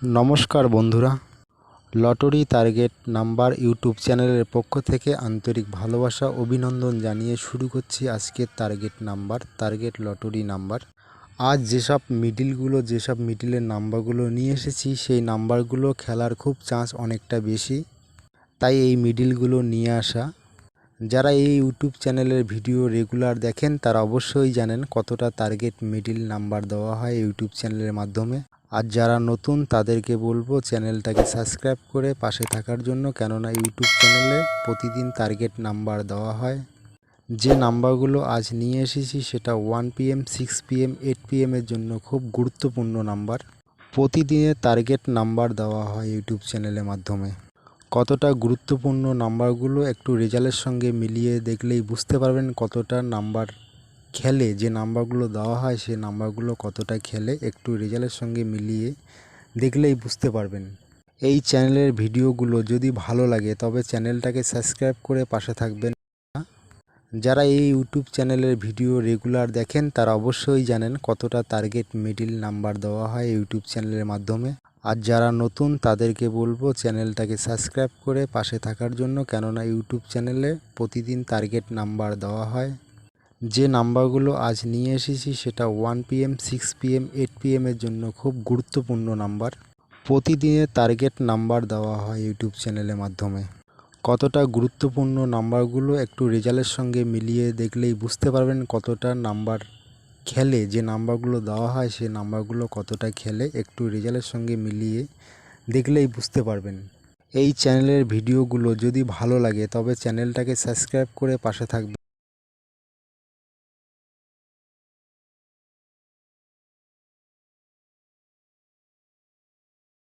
নমস্কার বন্ধুরা, lottery target number YouTube চ্যানেলের পক্ষ থেকে আন্তরিক ভালোবাসা অভিনন্দন জানিয়ে শুরু করছি আজকের টার্গেট লটারি নাম্বার। আজ যেসব মিডিলের নাম্বারগুলো নিয়ে এসেছি সেই নাম্বারগুলো খেলার খুব চান্স অনেকটা বেশি, তাই এই মিডিলগুলো নিয়ে আসা। যারা এই ইউটিউব চ্যানেলের ভিডিও রেগুলার দেখেন তারা অবশ্যই জানেন কতটা টার্গেট মিডিল নাম্বার দেওয়া হয় ইউটিউব চ্যানেলের মাধ্যমে। আর যারা নতুন তাদেরকে বলবো চ্যানেলটাকে সাবস্ক্রাইব করে পাশে থাকার জন্য, কেননা ইউটিউব চ্যানেলে প্রতিদিন টার্গেট নাম্বার দেওয়া হয়। যে নাম্বারগুলো আজ নিয়ে এসেছি সেটা 1 PM, 6 PM, 8 PM এর জন্য খুব গুরুত্বপূর্ণ নাম্বার। প্রতিদিনের টার্গেট নাম্বার দেওয়া হয় ইউটিউব চ্যানেলের মাধ্যমে। কতটা গুরুত্বপূর্ণ নাম্বারগুলো একটু রেজাল্টের সঙ্গে মিলিয়ে দেখলেই বুঝতে পারবেন কতটা নাম্বার খেলে। যে নাম্বারগুলো দেওয়া হয় সেই নাম্বারগুলো কতটা খেলে একটু রেজাল্টের সঙ্গে মিলিয়ে দেখলেই বুঝতে পারবেন। এই চ্যানেলের ভিডিওগুলো যদি ভালো লাগে তবে চ্যানেলটাকে সাবস্ক্রাইব করে পাশে থাকবেন। যারা এই ইউটিউব চ্যানেলের ভিডিও রেগুলার দেখেন তারা অবশ্যই জানেন কতটা টার্গেট মিডিল নাম্বার দেওয়া হয় ইউটিউব চ্যানেলের মাধ্যমে। আর যারা নতুন তাদেরকে বলবো চ্যানেলটাকে সাবস্ক্রাইব করে পাশে থাকার জন্য, কেননা ইউটিউব চ্যানেলে প্রতিদিন টার্গেট নাম্বার দেওয়া হয়। যে নাম্বারগুলো আজ নিয়ে এসেছি সেটা 1 PM, 6 PM, 8 PM এর জন্য খুব গুরুত্বপূর্ণ নাম্বার। প্রতিদিনের টার্গেট নাম্বার দেওয়া হয় ইউটিউব চ্যানেলের মাধ্যমে। কতটা গুরুত্বপূর্ণ নাম্বারগুলো একটু রেজাল্টের সঙ্গে মিলিয়ে দেখলেই বুঝতে পারবেন কতটা নাম্বার খেলে। যে নাম্বারগুলো দেওয়া হয় সেই নাম্বারগুলো কতটা খেলে একটু রেজাল্টের সঙ্গে মিলিয়ে দেখলেই বুঝতে পারবেন। এই চ্যানেলের ভিডিওগুলো যদি ভালো লাগে তবে চ্যানেলটাকে সাবস্ক্রাইব করে পাশে থাকবেন।